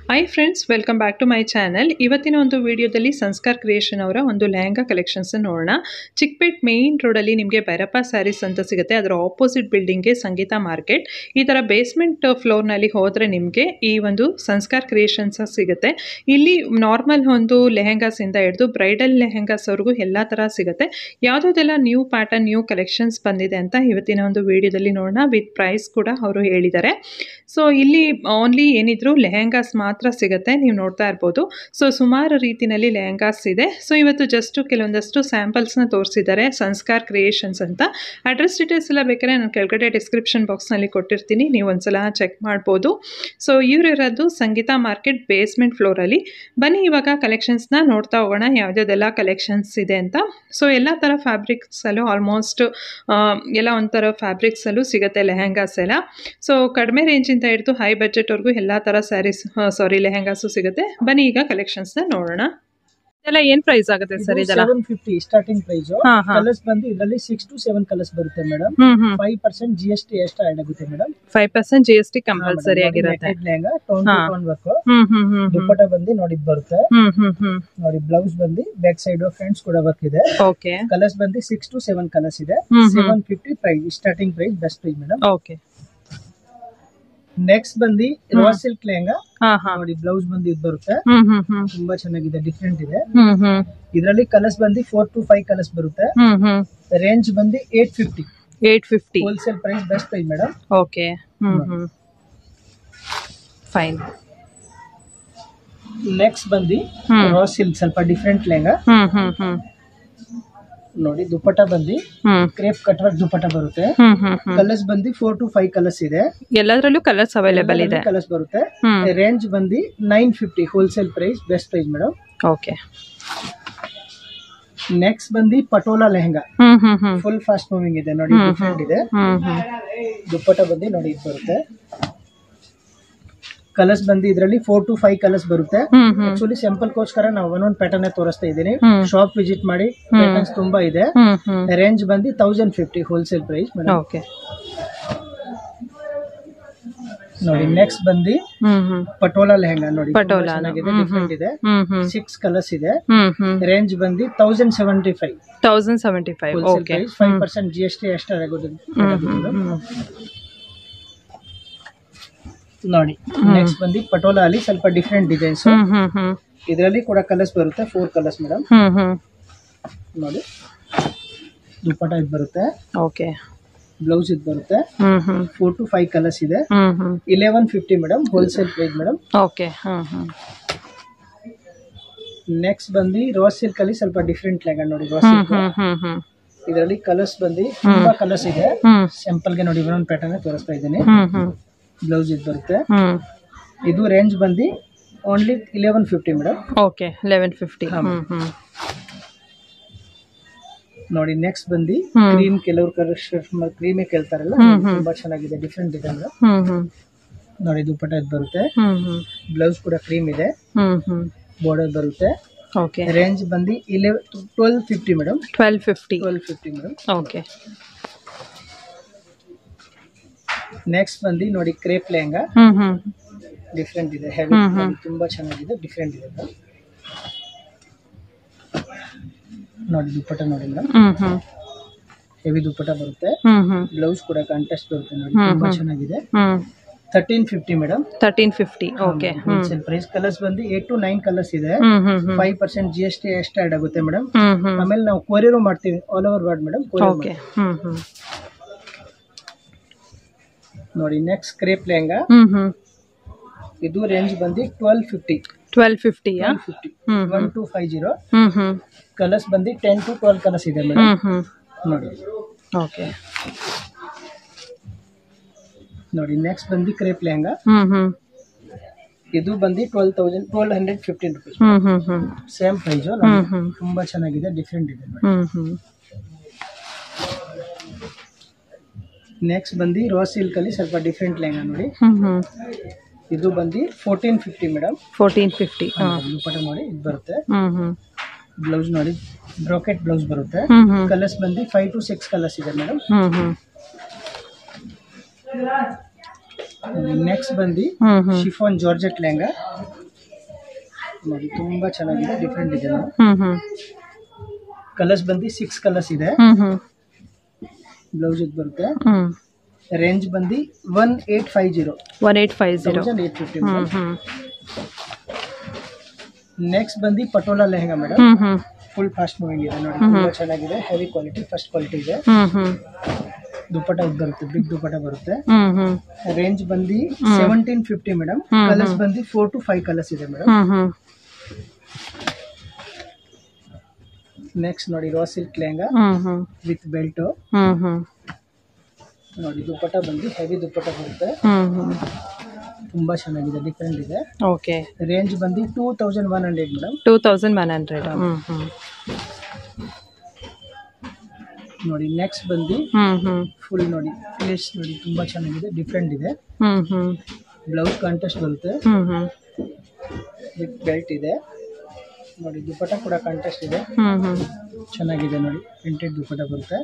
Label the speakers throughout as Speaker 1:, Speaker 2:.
Speaker 1: Hi friends, welcome back to my channel. ಇವತ್ತಿನ ಒಂದು ವಿಡಿಯೋದಲ್ಲಿ ಸಂಸ್ಕಾರ್ ಕ್ರಿಯೇಷನ್ ಅವರ ಒಂದು ಲೆಹಂಗಾ ಕಲೆಕ್ಷನ್ಸ್ ನೋಡೋಣ. ಚಿಕ್ಕಪೇಟ್ ಮೇನ್ ರೋಡಲ್ಲಿ ನಿಮಗೆ ಭೈರಪ್ಪ ಸ್ಯಾರೀಸ್ ಅಂತ ಸಿಗುತ್ತೆ. ಅದರ ಆಪೋಸಿಟ್ ಬಿಲ್ಡಿಂಗ್ಗೆ ಸಂಗೀತ ಮಾರ್ಕೆಟ್. ಈ ಥರ ಬೇಸ್ಮೆಂಟ್ ಫ್ಲೋರ್ನಲ್ಲಿ ಹೋದರೆ ನಿಮಗೆ ಈ ಒಂದು ಸಂಸ್ಕಾರ್ ಕ್ರಿಯೇಷನ್ಸ್ ಸಿಗುತ್ತೆ. ಇಲ್ಲಿ ನಾರ್ಮಲ್ ಒಂದು ಲೆಹಂಗಾಸ್ ಇಂದ ಹಿಡಿದು ಬ್ರೈಡಲ್ ಲೆಹಂಗಾಸ್ವರೆಗೂ ಎಲ್ಲ ಥರ ಸಿಗುತ್ತೆ. ಯಾವುದೆಲ್ಲ ನ್ಯೂ ಪ್ಯಾಟರ್ನ್ ನ್ಯೂ ಕಲೆಕ್ಷನ್ಸ್ ಬಂದಿದೆ ಅಂತ ಇವತ್ತಿನ ಒಂದು ವಿಡಿಯೋದಲ್ಲಿ ನೋಡೋಣ. ವಿತ್ ಪ್ರೈಸ್ ಕೂಡ ಅವರು ಹೇಳಿದ್ದಾರೆ. ಸೊ ಇಲ್ಲಿ ಓನ್ಲಿ ಏನಿದ್ರು ಲೆಹಂಗಾಸ್ ಮಾತ್ರ ಸಿಗುತ್ತೆ, ನೀವು ನೋಡ್ತಾ ಇರ್ಬೋದು. ಸೊ ಸುಮಾರು ರೀತಿಯಲ್ಲಿ ಲೆಹಂಗಾಸ್ ಇದೆ. ಸೊ ಇವತ್ತು ಜಸ್ಟ್ ಕೆಲವೊಂದಷ್ಟು ಸ್ಯಾಂಪಲ್ಸ್ನ ತೋರಿಸಿದ್ದಾರೆ ಸಂಸ್ಕಾರ್ ಕ್ರಿಯೇಷನ್ಸ್ ಅಂತ. ಅಡ್ರೆಸ್ ಡೀಟೇಲ್ಸ್ ಎಲ್ಲ ಬೇಕಾದ್ರೆ ನಾನು ಕೆಳಗಡೆ ಡಿಸ್ಕ್ರಿಪ್ಷನ್ ಬಾಕ್ಸ್ನಲ್ಲಿ ಕೊಟ್ಟಿರ್ತೀನಿ, ನೀವು ಒಂದ್ಸಲ ಚೆಕ್ ಮಾಡ್ಬೋದು. ಸೊ ಇವರಿರೋದು ಸಂಗೀತ ಮಾರ್ಕೆಟ್ ಬೇಸ್ಮೆಂಟ್ ಫ್ಲೋರಲ್ಲಿ. ಬನ್ನಿ ಇವಾಗ ಕಲೆಕ್ಷನ್ಸ್ನ ನೋಡ್ತಾ ಹೋಗೋಣ, ಯಾವುದೆಲ್ಲ ಕಲೆಕ್ಷನ್ಸ್ ಇದೆ ಅಂತ. ಸೊ ಎಲ್ಲ ಥರ ಫ್ಯಾಬ್ರಿಕ್ಸಲ್ಲೂ ಆಲ್ಮೋಸ್ಟ್ ಎಲ್ಲ ಒಂಥರ ಫ್ಯಾಬ್ರಿಕ್ಸಲ್ಲೂ ಸಿಗುತ್ತೆ ಲೆಹಂಗಾಸ್ ಎಲ್ಲ. ಸೊ ಕಡಿಮೆ ರೇಂಜಿಂದ ಹಿಡಿದು ಹೈ ಬಜೆಟ್ವರೆಗೂ ಎಲ್ಲ ಥರ ಸ್ಯಾರೀಸ್ ಲೆಹಂಗಾಸು ಸಿಗುತ್ತೆ. ಬನ್ನಿ ಈಗ ಕಲೆಕ್ಷನ್ಸ್ನ ನೋಡೋಣ. ಇದೆಲ್ಲ ಏನ್ ಪ್ರೈಸ್ ಆಗುತ್ತೆ ಸರ್? ಇದೆಲ್ಲ
Speaker 2: 750 ಸ್ಟಾರ್ಟಿಂಗ್ ಪ್ರೈಸ್. ಕಲರ್ಸ್ ಬಂದು ಇದರಲ್ಲಿ 6 to 7 ಕಲರ್ಸ್ ಬರುತ್ತೆ ಮೇಡಮ್. 5% GST ಎಕ್ಸ್ಟ್ರಾ ಆಡ್ ಆಗುತ್ತೆ ಮೇಡಮ್.
Speaker 1: 5% GST ಕಂಪಲ್ಸರಿ ಆಗಿರುತ್ತೆ.
Speaker 2: Lehenga tone work. ದುಪ್ಪಟ್ಟ ಬಂದು ನೋಡಿ ಬರುತ್ತೆ. ನೋಡಿ ಬ್ಲೌಸ್ ಬಂದು ಬ್ಯಾಕ್ ಸೈಡ್ ಫ್ರಂಟ್ಸ್ ಕೂಡ ವರ್ಕ್ ಇದೆ.
Speaker 1: ಓಕೆ.
Speaker 2: ಕಲರ್ಸ್ ಬಂದು 6 to 7 ಕಲರ್ಸ್ ಇದೆ. 750 price starting price, best price madam.
Speaker 1: Okay.
Speaker 2: Next ಬಂದು ರಾ ಸಿಲ್ಕ್ ಲೆಹಂಗಾ. ನೋಡಿ ಬ್ಲೌಸ್ ಬಂದು ಇದು ಬರುತ್ತೆ. ತುಂಬಾ ಚೆನ್ನಾಗಿದೆ, ಡಿಫ್ರೆಂಟ್ ಇದೆ. ಇದರಲ್ಲಿ ಕಲರ್ಸ್ ಬಂದು 4 to 5 ಕಲರ್ಸ್ ಬರುತ್ತೆ. ರೇಂಜ್ ಬಂದು 850 wholesale price, best price madam.
Speaker 1: Okay. Fine.
Speaker 2: Next ಬಂದು ರಾ ಸಿಲ್ಕ್, ಸ್ವಲ್ಪ ಡಿಫ್ರೆಂಟ್ ಲೆಹಂಗಾ. ನೋಡಿ ದುಪ್ಪಟ್ಟ ಬಂದು ಕ್ರೇಪ್ ಕಟ್ ವರ್ಕ್ ದುಪ್ಪಟ್ಟ ಬರುತ್ತೆ. ಕಲರ್ಸ್ ಬಂದು 4 to 5 ಕಲರ್ಸ್ ಇದೆ.
Speaker 1: ಎಲ್ಲದರಲ್ಲೂ ಕಲರ್ಸ್ ಅವೈಲೇಬಲ್ ಇದೆ.
Speaker 2: ಕಲರ್ಸ್ ಬರುತ್ತೆ. ರೇಂಜ್ ಬಂದು 950 wholesale price, best price madam.
Speaker 1: Okay.
Speaker 2: Next ಬಂದು patola lehenga. Full fast moving ಇದೆ, ನೋಡಿ ಡಿಫ್ರೆಂಟ್ ಇದೆ. ದುಪ್ಪಟ್ಟ ಬಂದು ನೋಡಿ ಇದು ಬರುತ್ತೆ. ಕಲರ್ಸ್ ಬಂದು ಇದರಲ್ಲಿ 4 to 5 ಕಲರ್ಸ್ ಬರುತ್ತೆ. ಆಕ್ಚುಲಿ ಸ್ಯಾಂಪಲ್ ಗೋಸ್ಕರ ನಾವು ಒಂದೊಂದು ಪ್ಯಾಟರ್ನ್ ತೋರಿಸ್ತಾ ಇದ್ದೀನಿ. ಶಾಪ್ ವಿಸಿಟ್ ಮಾಡಿ, ಪ್ಯಾಟರ್ನ್ಸ್ ತುಂಬಾ ಇದೆ. ರೇಂಜ್ ಬಂದು 1050 ಹೋಲ್ಸೇಲ್ ಪ್ರೈಸ್ ಮೇಡಮ್.
Speaker 1: ಓಕೆ.
Speaker 2: ನೋಡಿ ನೆಕ್ಸ್ಟ್ ಬಂದು ಪಟೋಲಾ ಲೆಹಂಗಾ. ನೋಡಿ
Speaker 1: ಪಟೋಲಾ
Speaker 2: ಚೆನ್ನಾಗಿದೆ, ಡಿಫ್ರೆಂಟ್ ಇದೆ. 6 ಕಲರ್ಸ್ ಇದೆ. ರೇಂಜ್ ಬಂದು 1075
Speaker 1: ಓಕೆ.
Speaker 2: 5% GST ಎಕ್ಸ್ಟ್ರಾ ಆಗೋದು. ನೋಡಿ ನೆಕ್ಸ್ಟ್ ಬಂದು ಪಟೋಲಾ ಅಲ್ಲಿ ಸ್ವಲ್ಪ ಡಿಫ್ರೆಂಟ್ ಡಿಸೈನ್ಸ್. ಇದರಲ್ಲಿ ಕೂಡ ಕಲರ್ಸ್ ಬರುತ್ತೆ, 4 ಕಲರ್ಸ್ ಮೇಡಮ್. ನೋಡಿ ದುಪ್ಪಟ್ಟ ಇದು ಬರುತ್ತೆ.
Speaker 1: ಓಕೆ.
Speaker 2: ಬ್ಲೌಸ್ ಇದು ಬರುತ್ತೆ. 4 to 5 ಕಲರ್ಸ್ ಇದೆ. 1150 madam wholesale price madam.
Speaker 1: Okay.
Speaker 2: Next ಬಂದು ರಾ ಸಿಲ್ಕ್ ಅಲ್ಲಿ ಸ್ವಲ್ಪ ಡಿಫ್ರೆಂಟ್ ಲೆಹಂಗಾ. ನೋಡಿ ರಾ ಸಿಲ್ಕ್ ಇದರಲ್ಲಿ ಕಲರ್ಸ್ ಬಂದು ತುಂಬಾ ಕಲರ್ಸ್ ಇದೆ. ಸ್ಯಾಂಪಲ್ ಗೆ ನೋಡಿ ಒಂದೊಂದು ಪ್ಯಾಟರ್ನ್ ತೋರಿಸ್ತಾ ಇದ್ದೀನಿ. ಬ್ಲೌಸ್ ಇದು ಬರುತ್ತೆ. ಇದು ರೇಂಜ್ ಬಂದು ಓನ್ಲಿ 1150 ಮೇಡಮ್.
Speaker 1: ಓಕೆ. 1150.
Speaker 2: ನೋಡಿ ನೆಕ್ಸ್ಟ್ ಬಂದು ಕ್ರೀಮ್, ಕೆಲವರು ಕ್ರೀಮೇ ಕೇಳ್ತಾರಲ್ಲ, ತುಂಬಾ ಚೆನ್ನಾಗಿದೆ, ಡಿಫ್ರೆಂಟ್ ಇದೆ ಮೇಡಮ್. ನೋಡಿ ದುಪ್ಪಟ್ಟ ಇದು ಬರುತ್ತೆ. ಬ್ಲೌಸ್ ಕೂಡ ಕ್ರೀಮ್ ಇದೆ, ಬಾರ್ಡರ್ ಬರುತ್ತೆ.
Speaker 1: ಓಕೆ.
Speaker 2: ರೇಂಜ್ ಬಂದು 1250 ಮೇಡಮ್. 1250 ಮೇಡಮ್.
Speaker 1: ಓಕೆ.
Speaker 2: ನೆಕ್ಸ್ಟ್ ಬಂದು ನೋಡಿ ಕ್ರೇಪ್ ಲೆಹಂಗಾ. ಡಿಫ್ರೆಂಟ್ ಇದೆ, ಹೆವಿ, ತುಂಬಾ ಚೆನ್ನಾಗಿದೆ, ಡಿಫ್ರೆಂಟ್ ಇದೆ. ನೋಡಿ ದುಪ್ಪಟ್ಟ ನೋಡಿ ಮೇಡಮ್, ಹೆವಿ ದುಪ್ಪಟ್ಟ ಬರುತ್ತೆ. ಬ್ಲೌಸ್ ಕೂಡ ಕಾಂಟ್ರಾಸ್ಟ್ ಬರುತ್ತೆ. ನೋಡಿ ತುಂಬಾ ಚೆನ್ನಾಗಿದೆ. 1350 ಮೇಡಮ್. 1350.
Speaker 1: ಓಕೆ.
Speaker 2: Wholesale price. ಕಲರ್ಸ್ ಬಂದು 8 to 9 ಕಲರ್ಸ್ ಇದೆ. 5% GST ಎಕ್ಸ್ಟ್ರಾ ಆಡ್ ಆಗುತ್ತೆ ಮೇಡಮ್. ಆಮೇಲೆ ನಾವು ಕೊರಿಯರ್ ಮಾಡ್ತೀವಿ all over world madam.
Speaker 1: Okay.
Speaker 2: ನೋಡಿ ನೆಕ್ಸ್ಟ್ ಕ್ರೇಪ್ ಲೆಹಂಗಾ. ಇದು ರೇಂಜ್ ಬಂದು 1250. 1250. ಕಲರ್ಸ್ ಬಂದು 10 to 12 ಕಲರ್ಸ್ ಇದೆ ಮೇಡಮ್. ನೋಡಿ.
Speaker 1: ಓಕೆ.
Speaker 2: ನೋಡಿ ನೆಕ್ಸ್ಟ್ ಬಂದು ಕ್ರೇಪ್ ಲೆಹಂಗಾ. ಇದು ಬಂದು 1215 ರುಪೀಸ್. Same price. ತುಂಬಾ ಚೆನ್ನಾಗಿದೆ, ಡಿಫ್ರೆಂಟ್ ಇದೆ. ನೆಕ್ಸ್ಟ್ ಬಂದು ರಾ ಸಿಲ್ಕ್ ಅಲ್ಲಿ ಸ್ವಲ್ಪ ಡಿಫ್ರೆಂಟ್ ಲೆಹಂಗಾ. ನೋಡಿ ಇದು ಬಂದು 1450 ಮೇಡಮ್. 1450. ದುಪ್ಪಟ್ಟ ನೋಡಿ ಇದು ಬರುತ್ತೆ. ಬ್ಲೌಸ್ ನೋಡಿ ಬ್ರೋಕೆಟ್ ಬ್ಲೌಸ್ ಬರುತ್ತೆ. ಕಲರ್ಸ್ ಬಂದು 5 to 6 ಕಲರ್ಸ್ ಇದೆ ಮೇಡಮ್. ನೆಕ್ಸ್ಟ್ ಬಂದು ಶಿಫಾನ್ ಜಾರ್ಜೆಟ್ ಲೆಹಂಗಾ ನೋಡಿ, ತುಂಬಾ ಚೆನ್ನಾಗಿದೆ, ಡಿಫ್ರೆಂಟ್ ಇದೆ. ಕಲರ್ಸ್ ಬಂದು 6 ಕಲರ್ಸ್ ಇದೆ. ಬ್ಲೌಸ್ ಇದು ಬರುತ್ತೆ. ರೇಂಜ್ ಬಂದು 1850. 1850. ನೆಕ್ಸ್ಟ್ ಬಂದು patola lehenga madam, full fast moving ಇದೆ ನೋಡಿ, ತುಂಬಾ ಚೆನ್ನಾಗಿದೆ, ಹೆವಿ ಕ್ವಾಲಿಟಿ, ಫಸ್ಟ್ ಕ್ವಾಲಿಟಿ ಇದೆ. ದುಪ್ಪಟ್ಟ ಇದು ಬರುತ್ತೆ, ಬಿಗ್ ದುಪ್ಪಟ್ಟ ಬರುತ್ತೆ. ರೇಂಜ್ ಬಂದು 1750 ಮೇಡಮ್. ಕಲರ್ಸ್ ಬಂದು 4 to 5 ಕಲರ್ಸ್ ಇದೆ ಮೇಡಮ್. ನೆಕ್ಸ್ಟ್ ನೋಡಿ raw silk lehenga with belt ನೋಡಿ, ದುಪ್ಪಟ್ಟ ಬಂದು ಹೆವಿ ದುಪ್ಪಟ್ಟ ಬರುತ್ತೆ, ತುಂಬಾ ಚೆನ್ನಾಗಿದೆ, ಡಿಫರೆಂಟ್ ಇದೆ.
Speaker 1: ಓಕೆ.
Speaker 2: ರೇಂಜ್ ಬಂದು 2100 ಮೇಡಮ್.
Speaker 1: 2100.
Speaker 2: ನೋಡಿ ನೆಕ್ಸ್ಟ್ ಬಂದು ಫುಲ್ ನೋಡಿ ಪ್ಲೇಸ್ ನೋಡಿ, ತುಂಬಾ ಚೆನ್ನಾಗಿದೆ, ಡಿಫರೆಂಟ್ ಇದೆ. ಬ್ಲೌಸ್ ಕಾಂಟ್ರಾಸ್ಟ್ ಬರುತ್ತೆ, ವಿತ್ ಬೆಲ್ಟ್ ಇದೆ ನೋಡಿ. ದುಪ್ಪಟ್ಟ ಕೂಡ ಕಾಂಟ್ರಾಸ್ಟ್ ಇದೆ, ಚೆನ್ನಾಗಿದೆ ನೋಡಿ, ಪ್ರಿಂಟೆಡ್ ದುಪ್ಪಟ್ಟ ಬರುತ್ತೆ.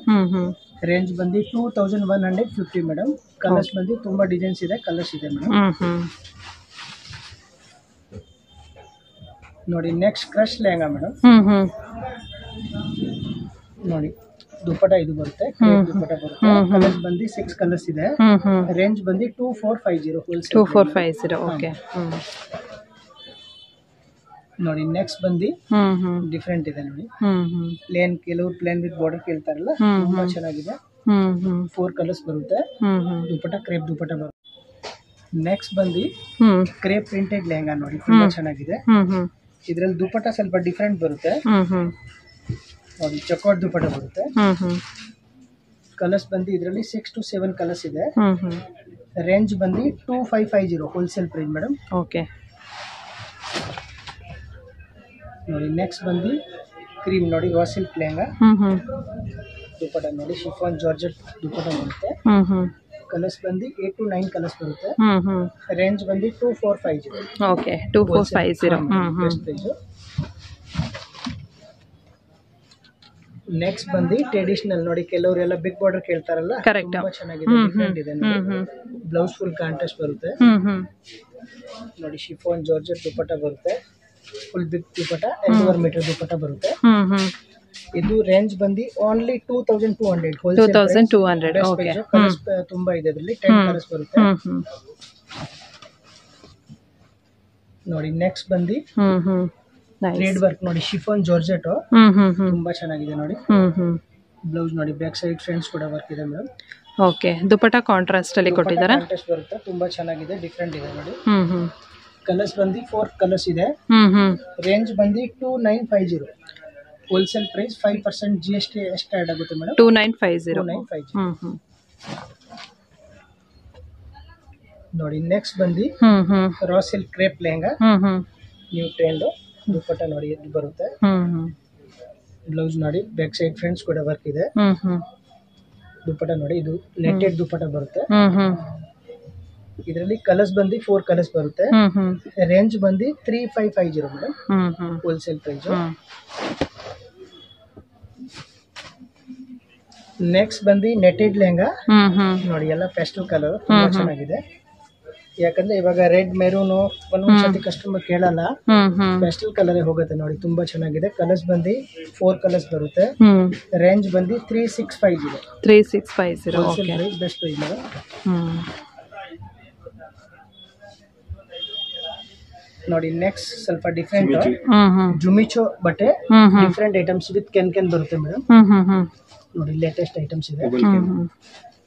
Speaker 2: ರೇಂಜ್ ಬಂದು 2150 ಮೇಡಮ್. ಕಲರ್ಸ್ ಬಂದು ತುಂಬಾ ಡಿಸೈನ್ಸ್ ಇದೆ, ಕಲರ್ಸ್ ಇದೆ ಮೇಡಮ್. ನೋಡಿ ನೆಕ್ಸ್ಟ್ ಕ್ರಶ್ ಲೆಹಂಗಾ ಮೇಡಮ್. ನೋಡಿ ದುಪ್ಪಟ್ಟ ಇದು ಬರುತ್ತೆ, ದುಪ್ಪಟ್ಟ ಬರುತ್ತೆ. ಕಲರ್ಸ್ ಬಂದು 6 ಕಲರ್ಸ್ ಇದೆ. ರೇಂಜ್ ಬಂದು 2450 ಹೋಲ್ಸೇಲ್.
Speaker 1: 2450. ಓಕೆ.
Speaker 2: ನೋಡಿ ನೆಕ್ಸ್ಟ್ ಬಂದು ಡಿಫರೆಂಟ್ ಇದೆ ನೋಡಿ, ಪ್ಲೇನ್, ಕೆಲವರು ಪ್ಲೇನ್ ವಿತ್ ಬಾರ್ಡರ್ ಕೇಳ್ತಾರಲ್ಲ, ತುಂಬಾ ಚೆನ್ನಾಗಿದೆ. 4 ಕಲರ್ಸ್ ಬರುತ್ತೆ. ದುಪ್ಪಟ್ಟ ಕ್ರೇಪ್ ದುಪ್ಪಟ್ಟ ಬರುತ್ತೆ. ನೆಕ್ಸ್ಟ್ ಬಂದು ಕ್ರೇಪ್ ಪ್ರಿಂಟೆಡ್ ಲೆಹಂಗಾ ನೋಡಿ, ತುಂಬಾ ಚೆನ್ನಾಗಿದೆ. ಇದ್ರಲ್ಲಿ ದುಪ್ಪಟ್ಟ ಸ್ವಲ್ಪ ಡಿಫರೆಂಟ್ ಬರುತ್ತೆ ನೋಡಿ, ಚಕೋಟ್ ದುಪ್ಪಟ್ಟ ಬರುತ್ತೆ. ಕಲರ್ಸ್ ಬಂದು ಇದರಲ್ಲಿ 6 to 7 ಕಲರ್ಸ್ ಇದೆ. ರೇಂಜ್ ಬಂದು 2550 ಹೋಲ್ಸೇಲ್ ಪ್ರೈಸ್ ಮೇಡಮ್.
Speaker 1: ಓಕೆ.
Speaker 2: ನೋಡಿ ನೆಕ್ಸ್ಟ್ ಬಂದು ಕ್ರೀಮ್ ನೋಡಿ, ರಾ ಸಿಲ್ಕ್ ಲೆಹಂಗಾ. ದುಪ್ಪಟ್ಟ ನೋಡಿ, ಶಿಫಾನ್ ಜಾರ್ಜೆಟ್ ದುಪ್ಪಟ್ಟ ಬರುತ್ತೆ. ಕಲರ್ಸ್ ಬಂದು 8 to 9 ಕಲರ್ಸ್ ಬರುತ್ತೆ. ರೇಂಜ್ ಬಂದು 2450.
Speaker 1: ಓಕೆ. 2450.
Speaker 2: ನೆಕ್ಸ್ಟ್ ಬಂದು ಟ್ರೆಡಿಷನಲ್ ನೋಡಿ, ಕೆಲವರೆಲ್ಲ ಬಿಗ್ ಬಾರ್ಡರ್ ಕೇಳ್ತಾರಲ್ಲ, ತುಂಬಾ ಚೆನ್ನಾಗಿದೆ, ಡಿಫರೆಂಟ್ ಇದೆ ನೋಡಿ. ಬ್ಲೌಸ್ ಫುಲ್ ಕಾಂಟ್ರಾಸ್ಟ್ ಬರುತ್ತೆ ನೋಡಿ. ಶಿಫಾನ್ ಜಾರ್ಜೆಟ್ ದುಪ್ಪಟ್ಟ ಬರುತ್ತೆ, ಫುಲ್ ಬಿಗ್ ದುಪ್ಪಟ್ಟ, 2.5 ಮೀಟರ್ ದುಪ್ಪಟ್ಟ ಬರುತ್ತೆ. ಇದು ರೇಂಜ್ ಬಂದು ಓನ್ಲಿ 2200 ಹೋಲ್ಸೇಲ್. 2200. ಓಕೆ. ಕಲರ್ಸ್ ತುಂಬಾ ಇದೆ, ಇದರಲ್ಲಿ 10 ಕಲರ್ಸ್ ಬರುತ್ತೆ ನೋಡಿ. ನೆಕ್ಸ್ಟ್ ಬಂದು ಥ್ರೆಡ್ ವರ್ಕ್ ನೋಡಿ, ಶಿಫಾನ್ ಜಾರ್ಜೆಟ್, ತುಂಬಾ ಚೆನ್ನಾಗಿದೆ ನೋಡಿ. ಬ್ಲೌಸ್ ನೋಡಿ, ಬ್ಯಾಕ್ ಸೈಡ್ ಫ್ರೆಂಡ್ಸ್ ಕೂಡ ವರ್ಕ್ ಇದೆ ಮೇಡಮ್.
Speaker 1: ಓಕೆ. ದುಪ್ಪಟ್ಟ ಕಾಂಟ್ರಾಸ್ಟ್ ಅಲ್ಲಿ ಕೊಟ್ಟಿದ್ದಾರೆ,
Speaker 2: ಕಾಂಟ್ರಾಸ್ಟ್ ಬರುತ್ತೆ, ತುಂಬಾ ಚೆನ್ನಾಗಿದೆ, ಡಿಫರೆಂಟ್ ಇದೆ ನೋಡಿ. ಕಲರ್ಸ್ ಬಂದು 4 ಕಲರ್ಸ್ ಇದೆ. ರೇಂಜ್ ಬಂದು 2950 ಹೋಲ್ಸೇಲ್ ಪ್ರೈಸ್. 5% GST ಎಷ್ಟು ಆಡ್ ಆಗುತ್ತೆ ಮೇಡಮ್?
Speaker 1: 2950.
Speaker 2: ನೋಡಿ ನೆಕ್ಸ್ಟ್ ಬಂದು raw silk crepe lehenga, new trend. Dupatta ನೋಡಿ ಇದು ಬರುತ್ತೆ. ಬ್ಲೌಸ್ ನೋಡಿ, ಬ್ಯಾಕ್ ಸೈಡ್ ಫ್ರೆಂಡ್ಸ್ ಕೂಡ ವರ್ಕ್ ಇದೆ. ದುಪ್ಪಟ್ಟ ನೋಡಿ, ಇದು ನೆಟ್ಟೆಡ್ ದುಪ್ಪಟ್ಟ ಬರುತ್ತೆ. ಇದರಲ್ಲಿ ಕಲರ್ಸ್ ಬಂದು 4 ಕಲರ್ಸ್ ಬರುತ್ತೆ. ರೇಂಜ್ ಬಂದು 3550 ಮೇಡಮ್, ಹೋಲ್ಸೇಲ್ ಪ್ರೈಸ್. ನೆಕ್ಸ್ಟ್ ಬಂದು ನೆಟೆಡ್ ಲೆಹಂಗಾ ನೋಡಿ, ಎಲ್ಲ ಪೆಸ್ಟಲ್ ಕಲರ್, ತುಂಬಾ ಚೆನ್ನಾಗಿದೆ. ಯಾಕಂದ್ರೆ ಇವಾಗ ರೆಡ್, ಮೆರೂನ್ ಒಂದೊಂದ್ಸತಿ ಕಸ್ಟಮರ್ ಕೇಳಲ್ಲ, ಪೆಸ್ಟಲ್ ಕಲರ್ ಹೋಗುತ್ತೆ ನೋಡಿ, ತುಂಬಾ ಚೆನ್ನಾಗಿದೆ. ಕಲರ್ಸ್ ಬಂದು 4 ಕಲರ್ಸ್ ಬರುತ್ತೆ. ರೇಂಜ್ ಬಂದು 3650.
Speaker 1: 3650.
Speaker 2: Wholesale price, best price madam. ನೋಡಿ ನೆಕ್ಸ್ಟ್ ಸ್ವಲ್ಪ ಡಿಫರೆಂಟ್ ಜುಮಿಚೋ ಬಟ್ಟೆ, ಡಿಫರೆಂಟ್ ಐಟಮ್ಸ್ ವಿತ್ ಕೆನ್ ಬರುತ್ತೆ ಮೇಡಮ್. ನೋಡಿ ಲೇಟೆಸ್ಟ್ ಐಟಮ್ಸ್ ಇದೆ,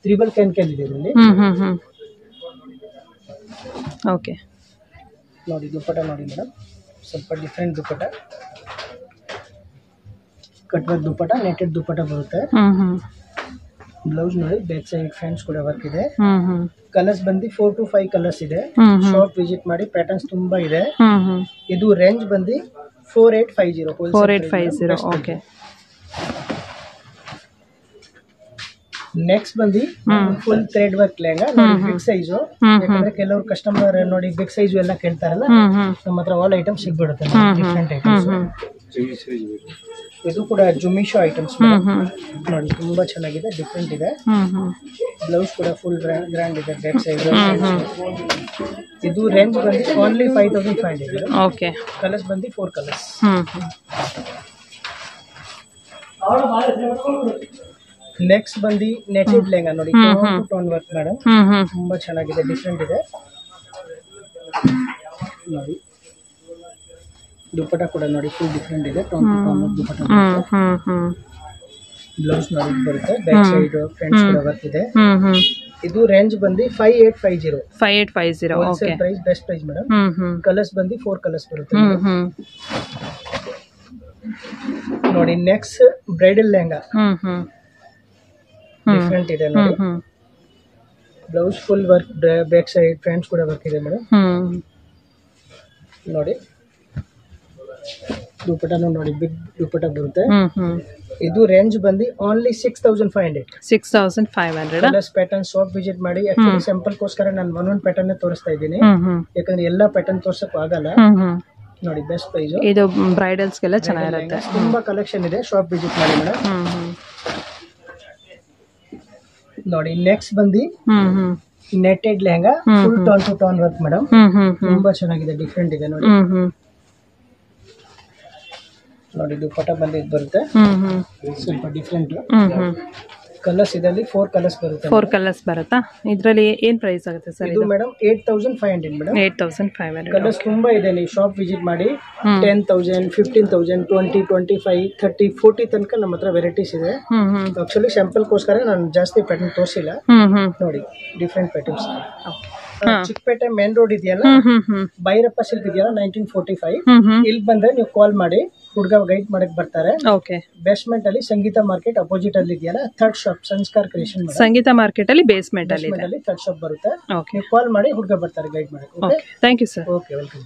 Speaker 2: ತ್ರಿಬಲ್ ಕೆನ್ ಇದೆ ಇದರಲ್ಲಿ.
Speaker 1: ಓಕೆ.
Speaker 2: ನೋಡಿ ದುಪ್ಪಟ್ಟ ನೋಡಿ ಮೇಡಮ್, ಸ್ವಲ್ಪ different dupatta, cut work dupatta, netted dupatta ಬರುತ್ತೆ. ಬ್ಲೌಸ್ ನೋಡಿ, ಬ್ಯಾಕ್ ಸೈಡ್ ಫ್ರೆಂಡ್ಸ್ ಕೂಡ ವರ್ಕ್ ಇದೆ. ಕಲರ್ಸ್ ಬಂದು 4 to 5 ಕಲರ್ಸ್ ಇದೆ. ಶಾಪ್ ವಿಸಿಟ್ ಮಾಡಿ, ಪ್ಯಾಟರ್ನ್ಸ್ ತುಂಬಾ ಇದೆ. ಇದು ರೇಂಜ್ ಬಂದು 4850
Speaker 1: 4850. ಓಕೆ.
Speaker 2: ನೆಕ್ಸ್ಟ್ ಬಂದು ಫುಲ್ ಥ್ರೆಡ್ ವರ್ಕ್ ಲೆಹಂಗಾ ನೋಡಿ, ಬಿಗ್ ಸೈಜ್. ಯಾಕಂದ್ರೆ ಕೆಲವರು ಕಸ್ಟಮರ್ ನೋಡಿ ಬಿಗ್ ಸೈಜ್ ಎಲ್ಲ ಕೇಳ್ತಾರಲ್ಲ, ನಮ್ಮ ಹತ್ರ ಆಲ್ ಐಟಮ್ ಸಿಗ್ಬಿಡುತ್ತೆ, ಡಿಫರೆಂಟ್ ಐಟಮ್ಸ್. ಇದು ಕೂಡ ಜುಮಿಶೋ ಐಟಮ್ಸ್ ನೋಡಿ, ತುಂಬಾ ಚೆನ್ನಾಗಿದೆ, ಡಿಫ್ರೆಂಟ್ ಇದೆ. ಬ್ಲೌಸ್ ಕೂಡ ಫುಲ್ ಗ್ರ್ಯಾಂಡ್ ಇದೆ, ಬ್ಯಾಕ್ ಸೈಡ್. ಇದು ರೇಂಜ್ ಬಂದು ಓನ್ಲಿ 5500. ಓಕೆ. ಕಲರ್ಸ್ ಬಂದು 4 ಕಲರ್ಸ್. ನೆಕ್ಸ್ಟ್ ಬಂದು ನೆಟೆಡ್ ಲೆಹಂಗಾ ನೋಡಿ, ಟೋನ್ ವರ್ಕ್ ಮೇಡಮ್, ತುಂಬಾ ಚೆನ್ನಾಗಿದೆ, ಡಿಫ್ರೆಂಟ್ ಇದೆ ನೋಡಿ. ದುಪ್ಪಟ್ಟ ಕೂಡ ನೋಡಿ, ಫುಲ್ ಡಿಫ್ರೆಂಟ್ ಇದೆ, tone to tone dupatta. Blouse ನೋಡಿ ಬರುತ್ತೆ, ಬ್ಯಾಕ್ ಸೈಡ್ ಫ್ರಂಟ್ ಕೂಡ ವರ್ಕ್ ಇದೆ. ಇದು ರೇಂಜ್ ಬಂದು 5850. Wholesale price, best price madam. Colours ಬಂದು 4 ಕಲರ್ಸ್ ಬರುತ್ತೆ ನೋಡಿ. ನೆಕ್ಸ್ಟ್ ಬ್ರೈಡಲ್ ಲೆಹಂಗಾ, ಡಿಫ್ರೆಂಟ್ ಇದೆ ನೋಡಿ. Blouse full work, back side front ಕೂಡ ವರ್ಕ್ ಇದೆ ಮೇಡಮ್ ನೋಡಿ. ದುಪ್ಪಟ್ಟನು ನೋಡಿ, ಬಿಗ್ ದುಪ್ಪಟ್ಟ ಬರುತ್ತೆ. ಇದು ರೇಂಜ್ ಬಂದು only 6500. Colours pattern shop visit ಮಾಡಿ. ಆಕ್ಚುಲಿ ಸ್ಯಾಂಪಲ್ ಗೋಸ್ಕರ ನಾನು ಒಂದೊಂದು ಪ್ಯಾಟರ್ನ್ ತೋರಿಸ್ತಾ ಇದ್ದೀನಿ, ಯಾಕಂದ್ರೆ ಎಲ್ಲಾ ಪ್ಯಾಟರ್ನ್ ತೋರ್ಸಕ್ ಆಗಲ್ಲ ನೋಡಿ. ಬೆಸ್ಟ್ ಪ್ರೈಸ್ ಇದು, ಬ್ರೈಡಲ್ಸ್ ಗೆಲ್ಲ ಚೆನ್ನಾಗಿರುತ್ತೆ, ತುಂಬಾ ಕಲೆಕ್ಷನ್ ಇದೆ, ಶಾಪ್ ವಿಸಿಟ್ ಮಾಡಿ ಮೇಡಮ್ ನೋಡಿ. ನೆಕ್ಸ್ಟ್ ಬಂದು netted lehenga, full tone to tone work madam, ತುಂಬಾ ಚೆನ್ನಾಗಿದೆ, ಡಿಫ್ರೆಂಟ್ ಇದೆ ನೋಡಿ. ನೋಡಿ ದುಪ್ಪಟ್ಟ ಬಂದು ಇದು ಬರುತ್ತೆ, ಸ್ವಲ್ಪ ಡಿಫ್ರೆಂಟ್. ಕಲರ್ಸ್ ಇದರಲ್ಲಿ 4 ಕಲರ್ಸ್ ಬರುತ್ತೆ. 4 ಕಲರ್ಸ್ ಬರುತ್ತಾ? ಇದರಲ್ಲಿ ಏನ್ ಪ್ರೈಸ್ ಆಗುತ್ತೆ ಸರ್? ಇದು ಮೇಡಮ್ 8500 ಮೇಡಮ್. 8500. ಕಲರ್ಸ್ ತುಂಬಾ ಇದೆ, ನೀವು ಶಾಪ್ ವಿಸಿಟ್ ಮಾಡಿ. 10,000, 15,000, 20, 25, 30, 40 ತನಕ ನಮ್ಮ ಹತ್ರ ವೆರೈಟೀಸ್ ಇದೆ. ಆಕ್ಚುಲಿ ಸ್ಯಾಂಪಲ್ ಗೋಸ್ಕರ ನಾನು ಜಾಸ್ತಿ ಪ್ಯಾಟರ್ನ್ ತೋರಿಸಿಲ್ಲ ನೋಡಿ, different patterns. Chickpet main road ಇದೆಯಲ್ಲ, ಭೈರಪ್ಪ ಸಿಲ್ಕ್ ಇದೆಯಲ್ಲ, 1945, ಇಲ್ಲಿ ಬಂದ್ರೆ ನೀವು ಕಾಲ್ ಮಾಡಿ, ಹುಡುಗ ಗೈಡ್ ಮಾಡಕ್ ಬರ್ತಾರೆ. ಬೇಸ್ಮೆಂಟ್ ಅಲ್ಲಿ ಸಂಗೀತ ಮಾರ್ಕೆಟ್ ಅಪೋಸಿಟ್ ಅಲ್ಲಿ ಇದೆಯಲ್ಲ, 3rd ಶಾಪ್ ಸಂಸ್ಕಾರ್ ಕ್ರಿಯೇಷನ್. ಸಂಗೀತ ಮಾರ್ಕೆಟ್ ಅಲ್ಲಿ ಬೇಸ್ಮೆಂಟ್ ಅಲ್ಲಿ 3rd ಶಾಪ್ ಬರುತ್ತೆ. ನೀವು ಕಾಲ್ ಮಾಡಿ, ಹುಡುಗ ಬರ್ತಾರೆ ಗೈಡ್ ಮಾಡಕ್ಕೆ. Thank you sir. Okay, welcome.